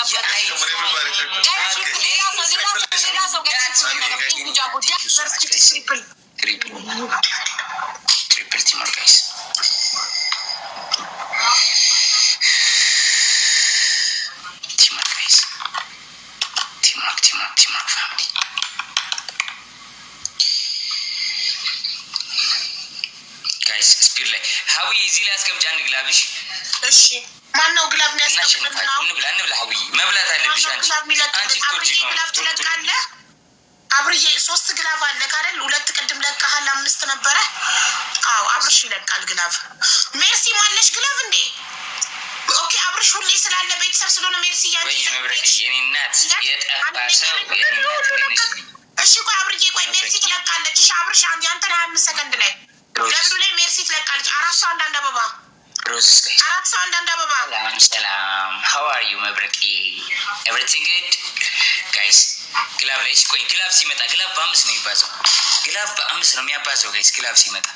Triple teamwork, guys. Teamwork, guys. Teamwork, family. Guys, speed like how easy last come Jan Glavish. ማን ነው ግላብ የሚያስቀምጥ ነው? እንብላ ሀዊ መብላት አለብሽ አንቺ ግላብ ትለቃለህ። አብርዬ 3 ግላብ አለ አይደል? 2 ቅድም ለቀሃል፣ 5 ነበረ። አዎ አብርሽ ይለቃል ግላብ። ሜርሲ ማለሽ ግላብ እንዴ? ኦኬ አብርሽ ሁሌ ስላለ ቤተሰብ ስለሆነ ሜርሲ ያንቺ የኔ እናት የጠፋሰው እሺ ቆይ አብርዬ ቆይ ሜርሲ ትለቃለች። እሺ አብርሽ አንተ 25 ሰከንድ ላይ ለብዱ ላይ ሜርሲ ትለቃለች። 4 ሰው አንዳንድ አበባ Salam. How are you, Mabraki? Everything good? Guys, glove ላይ ቆይ ግላብ ሲመጣ ግላብ በ5 ነው የሚባዛው። ግላብ በ5 ነው የሚያባዛው ጋይስ ግላብ ሲመጣ።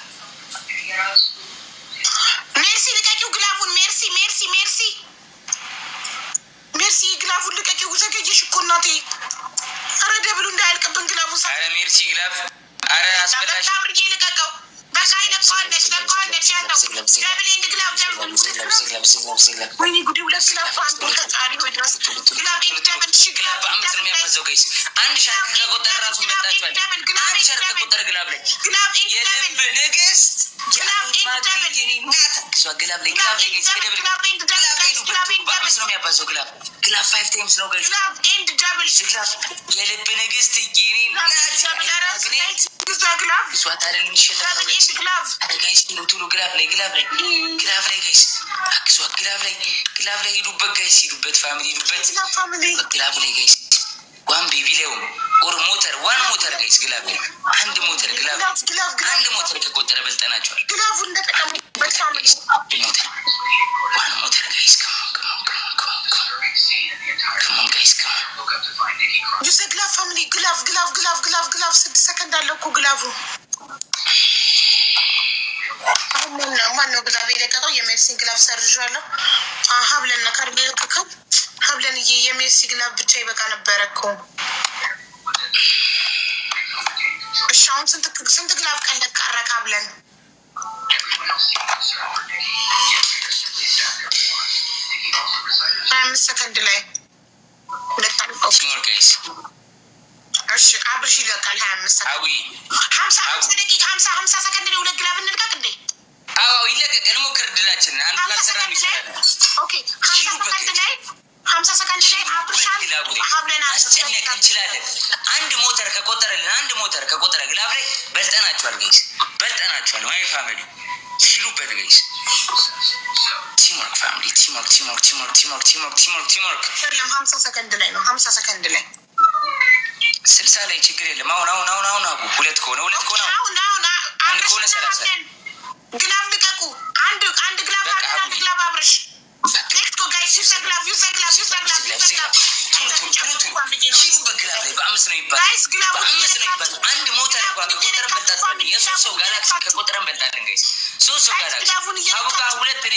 ሜርሲ ልቀቂው ግላቡን ሜርሲ ግላቡን ልቀቂው። ዘገየሽ እኮ እናቴ። ኧረ ደብሉ እንዳያልቅብን ግላቡን ሳ ኧረ ሜርሲ ግላብ ኧረ አስበላሽ አብርዬ ልቀቀው። በቃ ለቋለች ያለው ደብል ኤንድ ግላብ ወይኔ ጉዴ 2 ግላብ አንዱ ተጣሪ ወይ ድረስ ግላብ ኤንድ ደብል ግላብ በ5 ነው የሚያባዛው ጋይስ። አንድ ሻርክ ከቆጠረ ራሱ መጣጣችኋል። አንድ ሻርክ ከቆጠረ ግላብ ላይ የልብ ንግስት ግላብ ኤንድ ደብል ግላብ ላይ ጋይስ ከደብል ግላብ በ5 ነው የሚያባዛው ግላብ 5 ታይምስ ነው ጋይስ። ግላብ ኤንድ ደብል ግላብ የልብ ንግስት የኔ ግላብ ስዋታርን ይሽላል ግላብ ጋይስ ቱሉ ግላብ ላይ ጋይስ አክሷ ግላብ ላይ ሂዱበት ፋሚሊ ሂዱበት ግላብ ላይ ጋይስ ዋን ቤቢ ላይ ኦር ዋን ሞተር ጋይስ ግላብ ላይ አንድ ሞተር ግላብ አንድ ሞተር ከቆጠረ በልጠናቸዋል። ግላቡ እንደተቀመጠበት ፋሚሊ ዋን ሞተር ጋይስ come on guys ዩዘ ግላብ ፋሚሊ ግላብ 6 ሰከንድ አለው እኮ ግላቡ። ማነው ግላብ የለቀቀው? የሜርሲን ግላብ ሰርዣለሁ። ሀብለን ነካርቤ ልቀቀው። ሀብለን የሜርሲ ግላብ ብቻ ይበቃ ነበረ እኮ። እሺ አሁን ስንት ግላብ ቀለቅ ቀረክ ሀብለን? 25 ሰከንድ ላይ 2 ጋይስ እሺ አብርሽ ይለቃል 25 ሰከንድ 50 ደቂቃ 50 ሰከንድ ላይ 2 ግላብ እንልቀቅ እንዴ? አዎ ይለቀቅ። እንሞክር ድላችን አንድ ካልሰራን ይችላል። ኦኬ 50 ሰከንድ ላይ አብርሽ ሀብለን አስጨነቅ እንችላለን። አንድ ሞተር ከቆጠረ ግላብ ላይ በልጠናቸዋል ጋይስ በልጠናቸዋል። ማይ ፋሚሊ ሽሩበት ጋይስ ቲምወርክ ፋሚሊ ቲምወርክ 50 ሰከንድ ላይ ነው 50 ሰከንድ ላይ 60 ላይ ችግር የለም። አሁን አቡ ሁለት ከሆነ አሁን አንድ ከሆነ 30 ግላብ ልቀቁ። አንድ ግላብ አብርሽ ሌትስ ጎ ጋይስ ዩዘ ግላብ በግላብ ላይ በ5 ነው ይባላል። አንድ ሞተር እንኳን ከቆጠረን በልጣለን። የሶስት ሰው ጋላክሲ ከቆጠረን በልጣለን ጋይስ። 3 ሰው ጋላክሲ አቡጋ 2 እኔ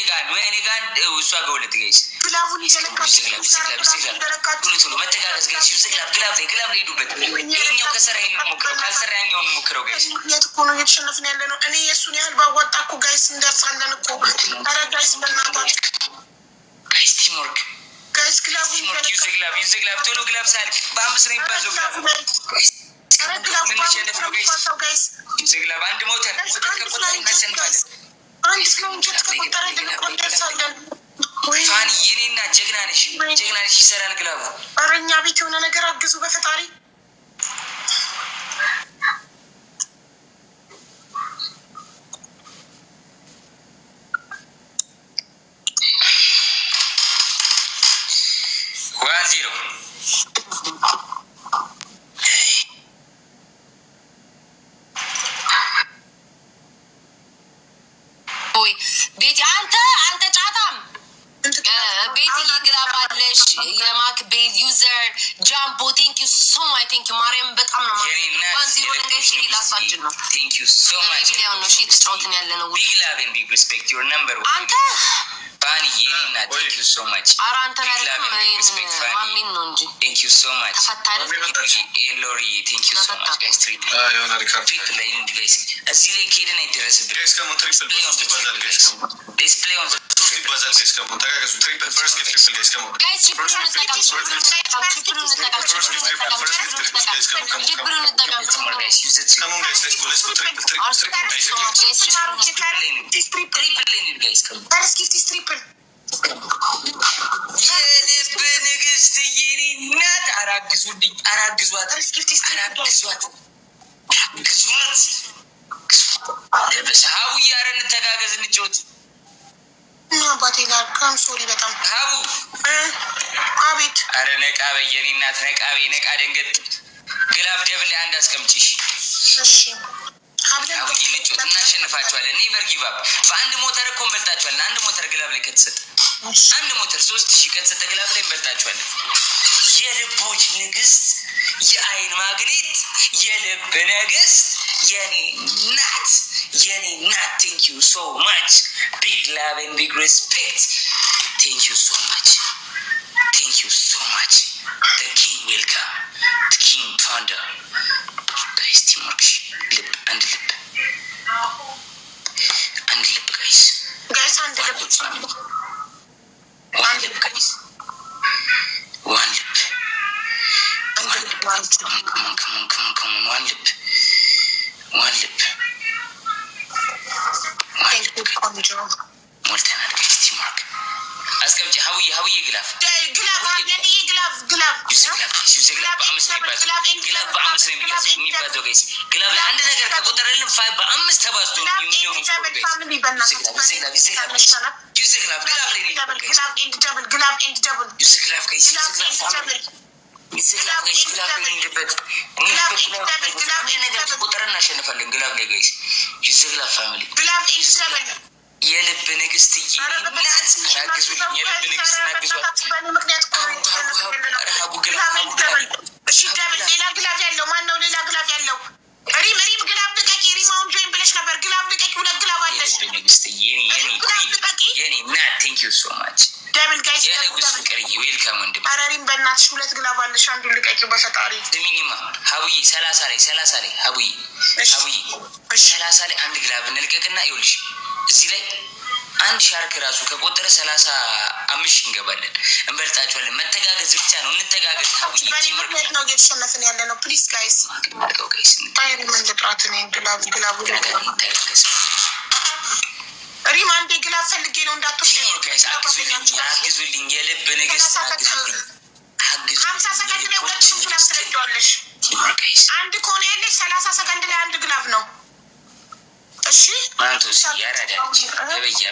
ጋር እሷ ጋር 2 ጋይስ ግላቡን ይዘለካሉ ቱሉ መተጋገዝ ጋይስ ዩዘ ግላብ ላይ ሄዱበት። ይሄኛው ከሰራ ይሄን ሞክረው ካልሰራ ያኛውን ሞክረው ጋይስ። የት እኮ ነው እየተሸነፍን ያለ ነው። እኔ የሱን ያህል ባዋጣ እኮ ጋይስ እንደርሳለን እኮ። ኧረ ጋይስ በእናታችሁ ጋይስ ቲምወርክ ጋይስ ግላቡን ዩዘ ግላብ ቶሎ ግላብ ሳልክ በ5 ነው ይባዛው ግላብ ጋይስ ዩዘ ግላብ አንድ ሞተር ከቆጠረ እናሸንፋለን። አንድ ስለወንጀት ከቆጠረ እንደርሳለን። ፋኒ የኔና ጀግና ነሽ ይሰራል ግላቡ። ኧረ እኛ ቤት የሆነ ነገር አግዙ በፈጣሪ። ቤቲ አንተ ጫታም ቤቲ የግላባለሽ የማክቤል ዩዘር ጃምቦ ቴንክ ዩ ሶ ማች ቴንክ ዩ ማርያም በጣም ነው ማለት ነው። ዋን ዚሮ ነገር እሺ ላስፋችን ነው ቴንክ ዩ ሶ ማች ቢሊዮን ነው እሺ ተጫውተን ያለ ነው ቢግ ላቭ ኤንድ ቢግ ሪስፔክት ዩር ነምበር 1 አንተ ፋኒ የኔና ቴንክ ዩ ሶ ማች። ኧረ አንተ ማሜን ነው እንጂ ቴንክ ዩ ሶ ማች። ኤሎሪ ቴንክ ዩ ሶ ማች ጋይስ። ትሪፕል ላይ እንዲ ጋይስ እዚህ ላይ ከሄደን አይደረስብን። ዲስፕሌይ ኦን የልብ ንግስት የኔ እናት አራግዙልኝ፣ አራግዟት፣ ሀቡ እያረ እንተጋገዝ፣ እንጫወት እና አባቴ ላርካም ሶሪ በጣም ሀቡ። አቤት። አረ ነቃ በይ የኔ እናት፣ ነቃ በይ፣ ነቃ ደንገጥ። ግላብ ደብል ላይ አንድ አስቀምጪሽ። እሺ ሀቡ ይንጮት፣ እናሸንፋቸዋለን። ኔቨር ጊቭ አፕ። በአንድ ሞተር እኮ እንበልጣቸዋለን። አንድ ሞተር ግላብ ላይ ከተሰጠ፣ አንድ ሞተር 3000 ከተሰጠ ግላብ ላይ እንበልጣቸዋለን። የልቦች ንግስት፣ የአይን ማግኔት፣ የልብ ንግስት የኔ ናት፣ የኔ ናት። ቴንክ ዩ ሶ ማች። ቢግ ላቭ ኤንድ ቢግ ሬስፔክት። ቴንክ ዩ ሶ ማች፣ ቴንክ ዩ ሶ ማች። ዘ ኪንግ ዌልካም፣ ዘ ኪንግ ፋውንደር ጋይስ። ቲምወርክ ልብ፣ አንድ ልብ፣ አንድ ልብ ጋይስ፣ ጋይስ አንድ ልብ፣ ዋን ልብ ጋይስ፣ ዋን ልብ፣ ዋን ልብ፣ ዋን ልብ፣ ዋን ልብ፣ ሞልተናል ጋይስ። ቲምወርክ አስቀምጪ። ሀውዬ ግላፍ በአምስት ነው የሚባዘው ጋይስ። ግላብ ለአንድ ነገር ከቆጠረልን በአምስት ተባዝቶ ቁጥር እናሸንፋለን። ግላብ ላይ ጋይስ ዩዘግላብ ፋሚሊ የልብ ንግስት ናት። አግዙልኝ፣ የልብ ንግስት ናግዟት። ሌላ ግላብ ያለው ማን ነው? ሌላ ግላብ ያለው ሪም ግላብ ልቀቂ። ሪማውን ጆይን ብለሽ ነበር። ግላብ ልቀቂ። ሁለት ግላብ አለሽ። የልብ ንግስት የኔ ናት። ቴንክ ዩ ሶ ማች። ደብል ጋይስ የንጉስ ፍቅር ዌልካም ወንድም። ኧረ ሪም በእናትሽ ሁለት ግላብ አለሽ። አንዱን ልቀቂው በፈጣሪ። ስሚኝማ ሀቡዬ 30 ላይ ሀቡዬ 30 ላይ አንድ ግላብ እንልቀቅና ይኸውልሽ እዚህ ላይ አንድ ሻርክ ራሱ ከቆጠረ 35 እንገባለን። እንበልጣቸዋለን። መተጋገዝ ብቻ ነው። እንተጋገዝ። ሀቡዬ ቲምወርክ ነው እየተሸነፍን ያለ ነው። ፕሊዝ ጋይስ ምን ልጥራት? እኔ ግላቡ ሪም አንዴ ግላብ ፈልጌ ነው እንዳትወስድ። አግዙልኝ፣ የልብ ንግስት አግዙልኝ። 50 ሰከንድ ላይ ሁለቱም ግላብ ትረዳዋለሽ። አንድ ከሆነ ያለች 30 ሰከንድ ላይ አንድ ግላብ ነው። እሺ ማንቶስ ያራዳች በያ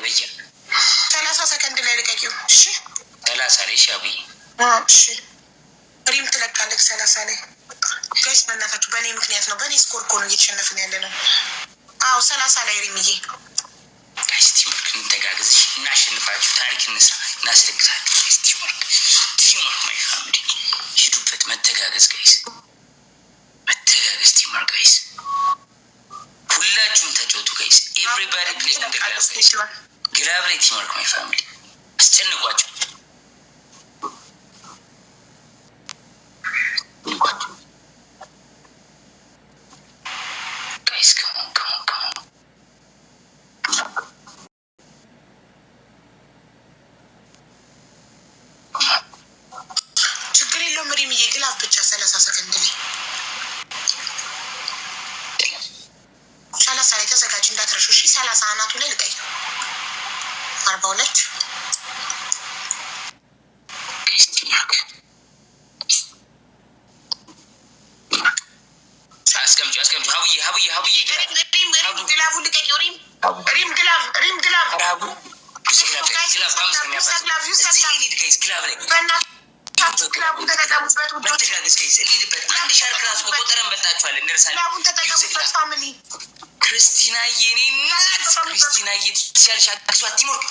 30 ሰከንድ ላይ ልቀቂው። እሺ 30 ላይ ሻብዬ። እሺ ሪም ትለቃለች 30 ላይ ጋይስ። በእናታችሁ በእኔ ምክንያት ነው። በእኔ ስኮር እኮ ነው እየተሸነፍን ያለ ነው። አዎ 30 ላይ ሪምዬ ጋይስ። ቲምወርክ እንተጋገዝ፣ እናሸንፋችሁ፣ ታሪክ እንስራ፣ እናስለግሳችሁ ጋይስ። ቲምወርክ ማይ ፋሚሊ ሂዱበት። መተጋገዝ ጋይስ፣ መተጋገዝ። ቲምወርክ ጋይስ፣ ሁላችሁም ተጫወቱ ጋይስ። ኤቭሪባዲ ፕሌይ እንደ ግላብ ጋይስ። ግላብ ላይ ቲምወርክ ማይ ፋሚሊ አስጨንቋቸው። ጋይስ ከሞን ችግር የለውም ሪምዬ። ግላብ ብቻ 30 ሰከንድ ላይ 30 ላይ ተዘጋጅ እንዳትረሹ። እሺ 30 አናቱ ላይ ልቀየው። 42 አስቀምጪ። ሀቡዬ ግላቡ ልቀየው። ሪም ግላብ ግላቡን ተጠቀሙበት ውዶች። አንድ ሻርክ ራሱ በቆጠረን በልጣችኋል። እንደርሳለን። ግላቡን ተጠቀሙበት ፋሚሊ። ክርስቲና የኔ ናት። ክርስቲና ሲያልሽ አግዟት። ቲምወርክ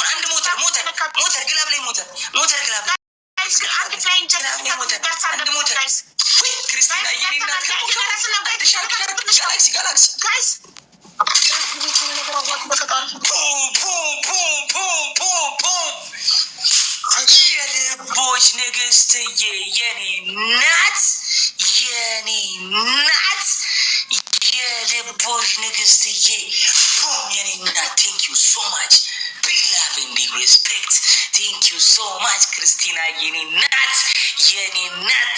አንድ ሞተር ግላብ ላይ ሞተር ግላብ ላይ አንድ ፍላይንግ ጀት አንድ ሞተር ክርስቲና የኔ ናት። ጋላክሲ ንግስትዬ የኔ ናት የልቦች ንግስትዬ ቦም የኔ ናት። ቴንክ ዩ ሶ ማች ቢግ ላቭ ኤንድ ቢግ ሬስፔክት። ቴንክ ዩ ሶ ማች ክርስቲና የኔ ናት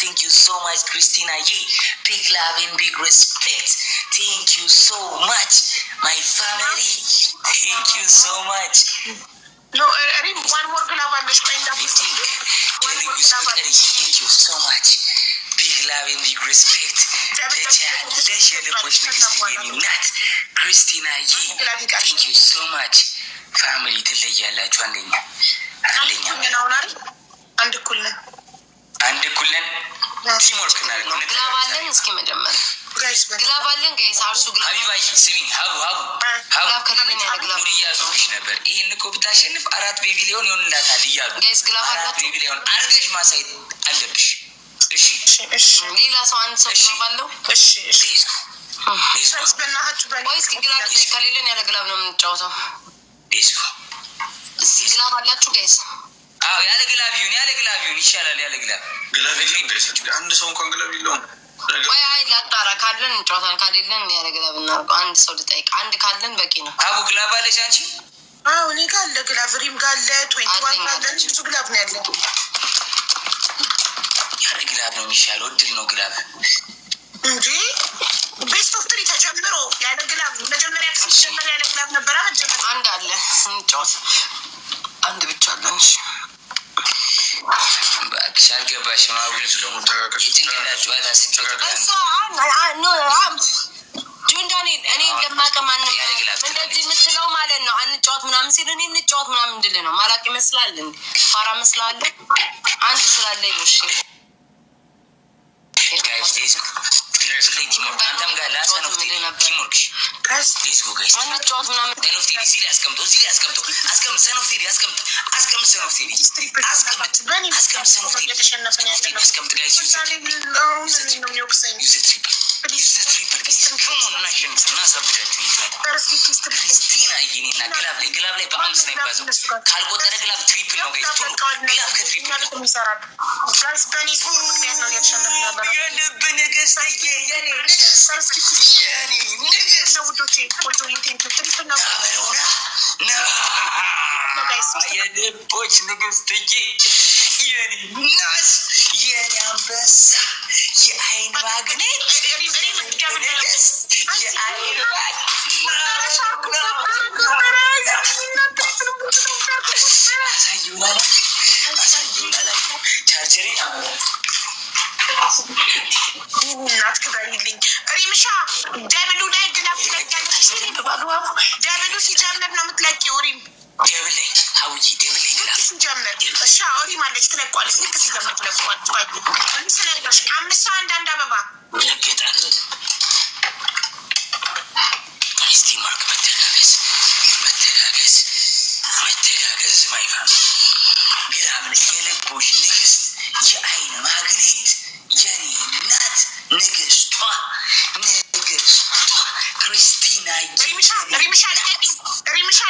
ቴንክ ዩ ሶ ማች ክርስቲና ቢግ ላቭ ኤንድ ቢግ ሬስፔክት። ቴንክ ዩ ሶ ማች ማይ ፋሚሊ ቴንክ ዩ ሶ ማች። No, one more glove on the screen. Thank you so much. Big love and big respect. Christina thank you so much. Family ትለያላችሁ። አንድ ኩለን ቲምወርክ እናደርገው። ግላባለን እስኪ መጀመሪያ ግላባለን ጋይስ አርሱ ግላብ ሀቢባይ ስሚኝ ሀቡ ከሌለን ያለ ግላብ እያዙሽ ነበር። ይሄን እኮ ብታሸንፍ 4 ቤቢ ሊሆን ይሆንላታል እያሉ ጋይስ ግላብ አላችሁ። ቤቢ ሊሆን አርገሽ ማሳየት አለብሽ። እሺ ሌላ ሰው አንድ ሰው ባለው እሺ ወይስ ግላብ ከሌለን ያለ ግላብ ነው የምንጫወተው? ግላብ አላችሁ ጋይስ? አዎ ያለ ግላብ ይሁን ይሻላል። ያለ ግላብ አንድ ሰው እንኳን ግላብ የለውም። አይ ላጣራ ካለን እንጫወታለን፣ ካሌለን ያለ ግላብ እናድርገው። አንድ ሰው ልጠይቅ። አንድ ካለን በቂ ነው። አቡ ግላብ አለሽ አንቺ? አዎ እኔ ጋር አለ ግላብ፣ ሪም ጋር አለ፣ 21 ጋር አለ። ብዙ ግላብ ነው ያለው። ያለ ግላብ ነው የሚሻለው። እድል ነው ግላብ እንጂ ቤስት ኦፍ 3 ተጀምሮ ያለ ግላብ መጀመሪያ ሲጀመር ያለ ግላብ ነበር። አንድ አለ እንጫወት። አንድ ብቻ አለን። እሺ እባክሽ አልገባሽም። አቡ የጭንቅላት ጨዋታ ጆን ዳንኤል እኔ እንደማቀማን እንደዚህ የምትለው ማለት ነው። አንጫወት ምናምን ሲል እኔ እንጫወት ምናምን እንድል ነው። ማላቅ ይመስላል እንዴ? ፋራ መስላለ አንድ ስላለኝ ነው። እሺ ጋይስ አንተም ጋር ላሰነው ቲምወርክ ሌትስ ጎ ጋይስ አንጫወት ምናምን ሰኖፍቴዲ እዚህ ላይ አስቀምጠው ሰኖፍቴዲ አስቀምጥ ሰኖፍቴዲ እየተሸነፈን ያለ ነው። አስቀምጥ ጋይስ ክርስቲና ይኔና ግላብ ላይ በአምስት ነው የሚባዘው። ካልቆጠረ ግላብ ትሪፕል ነው ጋይስ። ግላብ ከትሪፕል የልብ ንግስት የልቦች ንግስትዬ የኔ ናት የኔ አንበሳ የአይን ማግኔት ቻርጀሪ እናት ክበሪልኝ። ሪምሻ ደብሉ ላይ ግላብ ትለቂያለሽ። ደብሉ ሲጀምር ነው የምትለቂው። ሪም ደብል ላይ ሀውዬ ደብል ላይ ግላብ ሲጀምር እሺ ሪም አለች ትለቋለች። ልክ ሲጀምር ትለቋለች። ስለሽ 5 አንድ አበባ ይገጣል። እስቲ ማርክ መተጋገዝ ማይፋም ግላብ ላይ የልቦች ንግስት የአይን ማግኔት የኔ ናት ንግስቷ ክርስቲና ሪምሻ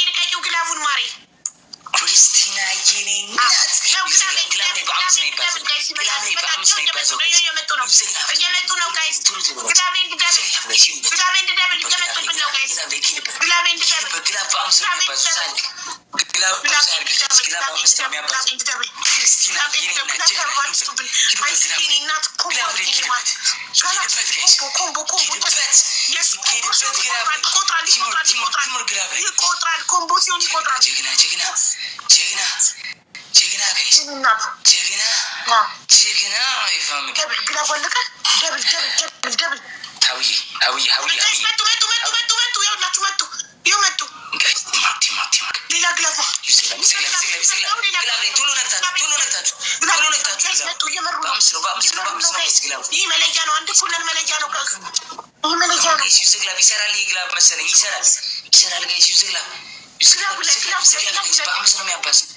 ልቀቂው ግላቡን ማሬ ክርስቲና የኔ ናት። ግላብ ላይ በአምስት ነው የሚባዘው። እየመጡ ነው ጋይስ። ግላቤን ድደብል እየመጡብን ነው ጋይስ። ግላቤን ድደብል ግላብ በአምስት ነው የሚባዘው። ግላብ በአምስት ነው የሚያባዘው። ክርስቲና የኔ ናት። ይቆጥራል። ኮምቦ ሲሆን ይቆጥራል። ጀግና ጋይስ ጀግና አይፋም ግላብ አለቀ። ደብል ሀውዬ መጡ ሌላ ግላብ ቶሎ ነግታችሁ ይህ መለያ ነው። አንድ ኩለን መለያ ነው። ይህ መለያ ነው። ግላብ ይሰራል። ይህ ግላብ መሰለኝ ይሰራል። ጋይስ በአምስት ነው የሚያባዝው።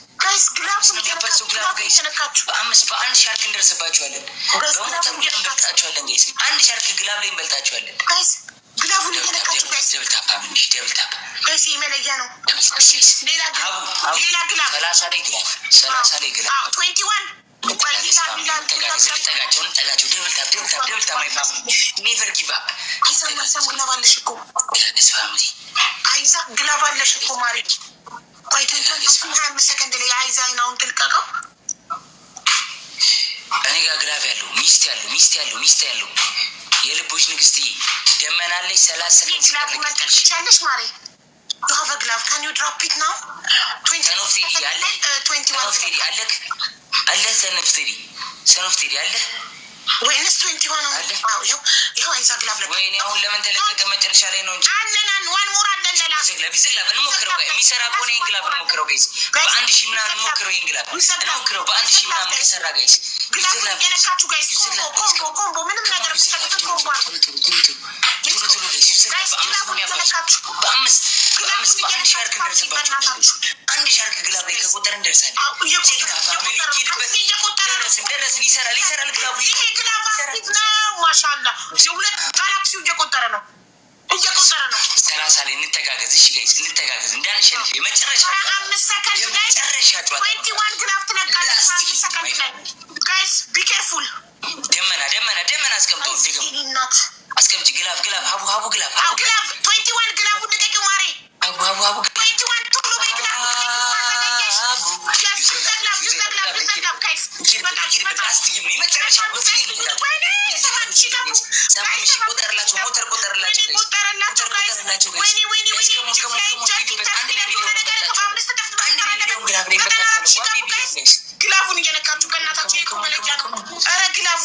በአምስት በአንድ ሻርክ እንደርስባችኋለን። በእውነትም እንበልጣችኋለን ጋይስ። አንድ ሻርክ ግላብ ላይ እንበልጣችኋለን። ግላቡን እየነካችሁ ጋይስ ደብልታፕ አምንሽ ደብልታፕ እሺ መለያ ነው። እሺ ሌላ ግላፍ 30 ላይ ግላፍ 30 ላይ ግላፍ 21 ጠጋቸው ደብልታፕ ማይ ፋሚሊ ኔቨር ጊቭ አፕ አይዛም ግላፍ አለሽ እኮ ፋሚሊ አይዛ ግላፍ አለሽ እኮ ማሪ ቆይ 25 ሰከንድ ላይ አይዛ አይናውን ትልቀቀው እኔ ጋር ግላፍ ያለው ሚስት ያለው የልቦች ንግስት ደመናለች 30 ሰከንድ ግላፍ መቀልሽ ቻለሽ ማሪ you have a glove can you drop it now 21 ሰኖፍቴዲ አለ ወይንስ 21 አለ ይኸው አይዛ ግላፍ ለቀ ወይኔ አሁን ለምን ተለቀቀ መጨረሻ ላይ ነው እንጂ አለናን ዋን ሞር አለለላ ግላፍ እንሞክረው የሚሰራ ከሆነ ይሄን ግላፍ እንሞክረው ጋይስ በአንድ ሺህ ምናምን እንሞክረው ይሄን ግላፍ እንሞክረው በአንድ ሺህ ምናምን ከሰራ ጋይስ ግላፍ እየነካችሁ ጋይስ ኮምቦ ምንም ነገር ምሰጡት ኮምቦ በአምስት ሻርክ እንደርስባቸው አንድ ሻርክ ግላፍ ላይ ከቆጠር እንደርሳለን ደረስን ይሰራል ግላፉ ይሄ ግላፍ ነው ማሻአላ የሁለት ጋላክሲው እየቆጠረ ነው 30 ላይ እንተጋገዝ እሺ ጋይስ እንተጋገዝ እንዳንሸንፍ የመጨረሻ 5 ሰከንድ ላይ 21 ግላፍ ትነቃለች 5 ሰከንድ ላይ ጋይስ ቢ ኬርፉል ደመና አስቀምጠው ድግም አስቀምጪ ግላፍ ሀቡ ግላፍ 21 ግላፉ ንቀቂው ማሬ ሀቡ 21 ቶሎ በይ ግላፉ ግላፉን እየነካችሁ በእናታችሁ የኮመለጃ ነው። ኧረ ግላፉ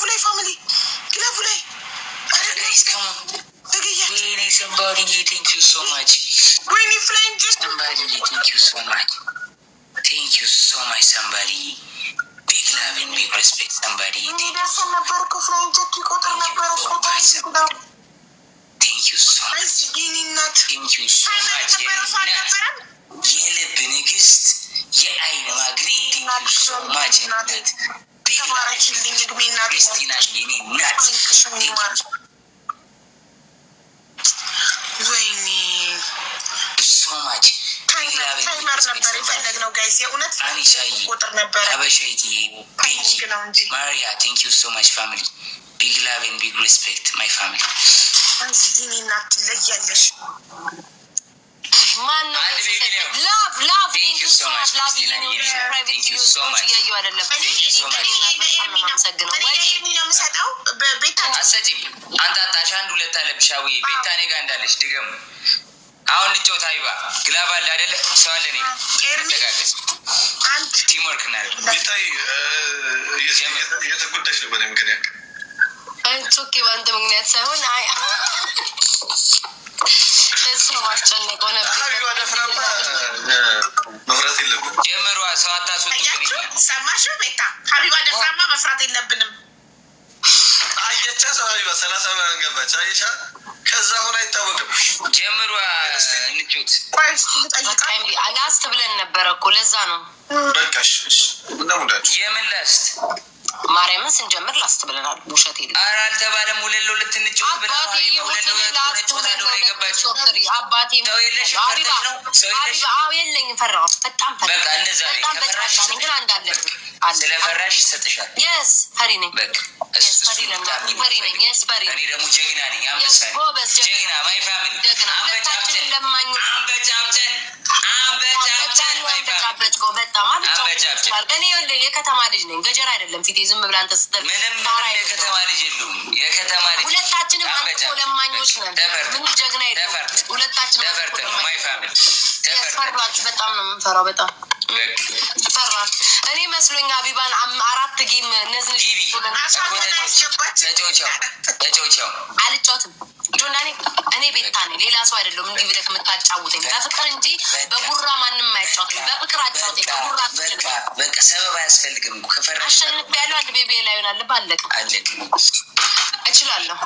ላይ ፋሚሊ ግላፉ ላይ somebody thank you so much ወይኔ ፍላይንግ ጀስት somebody thank you so much somebody big love and big respect somebody ደርሶ ነበር እኮ ፍላይንግ ጀት ይቆጥር ነበር እኮ thank you so much የልብ ንግስት የአይን ማግኔት thank you so much big love ክርስቲና የኔ እናት ወይኔ so much ታይመር ነበር የፈለግነው ጋይስ የእውነት ቁጥር ነበር አበሻይቲ ማሪያ thank you so much family big love and big respect my family አንዚኒ እናት ለያለሽ ማን ነው ላቭ thank you so much ላቭ thank you so much ያዩ አይደለም አሰጪም አንተ አጣሽ አንድ ሁለት አለብሻዊ ቤታ እኔ ጋር እንዳለች ድገሙ አሁን ልጮት አይባ ግላብ አለ አይደለ ሰው አለ ነኝ ተጋገዝ አንድ ቲም ወርክ እናደርግ ቤታይ የተጎዳሽ ነው በእኔ ምክንያት ኦኬ በአንተ ምክንያት ሳይሆን አይ እሱ ማስጨነቅ ሆነ መፍራት የለብንም ጀምሯ ሰው አታስወጡብኝ ሰማሽ ቤታ ሀቢባ ደፍራማ መፍራት የለብንም አየቻ ሰው ሀቢባ 30 ምናምን ገባች አየቻ ከዛ ሆነ አይታወቅም ጀምሯ እንጩት ላስት ብለን ነበረ እኮ ለዛ ነው በቃሽ እንደሙዳችሁ የምን ላስት ማርያምን ስንጀምር ላስት ብለናል ውሸት የለም ኧረ አልተባለም ሁለሎ ልትንጩት ብላ አባቴ የለኝም ፈራሁት በጣም በቃ እንደዛ ግን አንዳለ ስለፈራሽ ይሰጥሻል የስ ፈሪ ነኝ እኔ ደግሞ ጀግና ነኝ ጀግና ማይ ፋሚሊ እኔ የከተማ ልጅ ነኝ ገጀራ አይደለም ፊቴ ዝም ብላ አንተ ስትል ምንም የከተማ ልጅ የለውም የከተማ ልጅ ሁለታችንም አንተ ለማኞች ነን ምን ጀግና አይደለም ሁለታችንም ተፈርተን ማይ ፋሚሊ ፈራችሁ በጣም ነው የምንፈራው በጣም ፈራን እኔ መስሎኝ ሀቢባን 4 ጌም ነዝንሽ ተጫውቻው አልጫወትም ጆናኔ እኔ ቤታ ነኝ ሌላ ሰው አይደለም እንዲህ ብለህ የምታጫውተኝ በፍቅር እንጂ በጉራ ማንም አይጫወትም በፍቅር አጫውተኝ በጉራ በቃ ሰበብ አያስፈልግም ከፈራሽ አሸንፍ ያለው አንድ ቤቢ ላይ ይሆናል ባለቀ እችላለሁ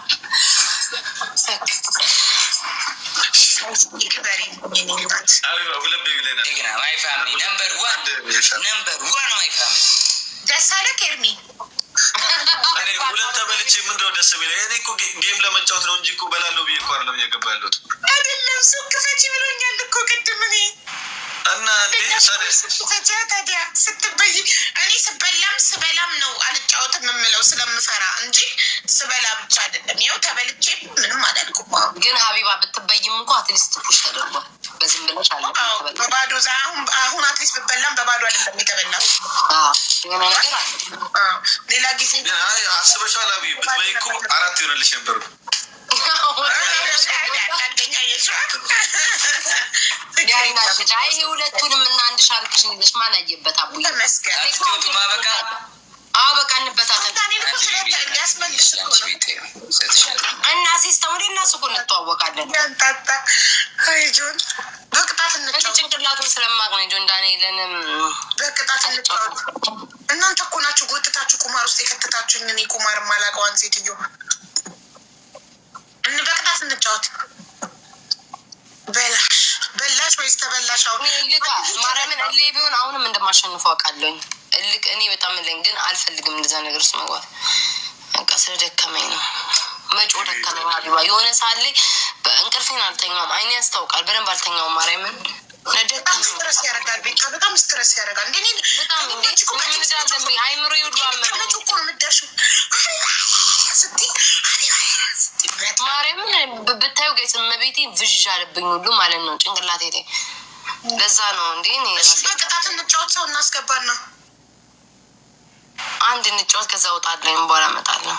ማይ ፋሚሊ ነምበር 1 ማይ ፋሚሊ ደስ አለ ኬርሚ ሁለት ተበልቼ ምንድነው ደስ የሚለኝ? እኔ እኮ ጌም ለመጫወት ነው እንጂ እኮ በላለሁ ብዬ እኮ አይደለም እየገባ ያለሁት። አይደለም ሱቅ ክፈቺ ብሎኛል እኮ ቅድም እኔ እና ታዲያ ስትበይ እኔ ስበላም ነው አልጫወትም የምለው ስለምፈራ እንጂ ስበላ ብቻ አይደለም። ይኸው ተበልቼ ምንም አላልኩም። ግን ሀቢባ ብትበይም እንኳ አትሊስት ፑሽ ተደርጓል። በዝም ብለሽ አለ በባዶ አሁን አትሊስት ብበላም በባዶ አይደለም የተበላው። የሆነ ነገር አለ። ሌላ ጊዜ አስበሻል? አብይ ብትበይ እኮ 4 ይሆንልሽ ነበር። ይሄ ሁለቱንም እና አንድ ሻርክሽ ልጅ ማን አየበት? አቡዬ በቃንበታለን እና ሲስተም ወደ እናሱ እኮ እንተዋወቃለን። ጆን በቅጣት ጭንቅላቱን ስለማቅ ነው። ጆን ዳንኤልንም በቅጣት እንጫወት። እናንተ እኮ ናችሁ ጎትታችሁ ቁማር ውስጥ የከተታችሁኝ። እኔ ቁማር ማላውቀዋን ሴትዮ በቅጣት እንጫወት። በላሽ ወይስ ተበላሽ? አሁን ማርያምን እልህ ቢሆን አሁንም እንደማሸንፈው አውቃለሁኝ። እልቅ እኔ በጣም እለኝ፣ ግን አልፈልግም እንደዛ ነገር ውስጥ መግባት። በቃ ስለደከመኝ ነው። መጮ ደከመኝ። ሀቢባ የሆነ ሰዓት ላይ በእንቅልፌን አልተኛውም። አይኔ ያስታውቃል። በደንብ አልተኛውም። ማርያምን በጣም ስትረስ ያደርጋል። ቤታ በጣም ስትረስ ያደርጋል። በጣም አይምሮ ይውዱ አመመጭ እኮ ነው የምትደርሺ ስትይ ማርያምን ብታዩ ጋይስ መቤቴ ብዥ አለብኝ ሁሉ ማለት ነው ጭንቅላቴ ላይ። ለዛ ነው እንዴ በቅጣት እንጫወት። ሰው እናስገባና አንድ እንጫወት። ከዛ ወጣለኝ በኋላ እመጣለሁ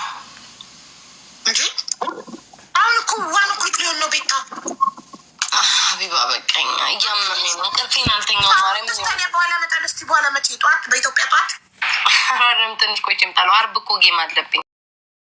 እንጂ አሁን እኮ ዋን እኩል ሊሆን ነው። ቤታ ሀቢባ በቃኝ፣ እያመመኝ ነው። እንቅልፌን አልተኛውም። ማርያምን በኋላ እመጣለሁ። እስኪ በኋላ መቼ? ጠዋት በኢትዮጵያ ጠዋት ትንሽ ቆይቼ እመጣለሁ። አርብ እኮ ጌም አለብኝ።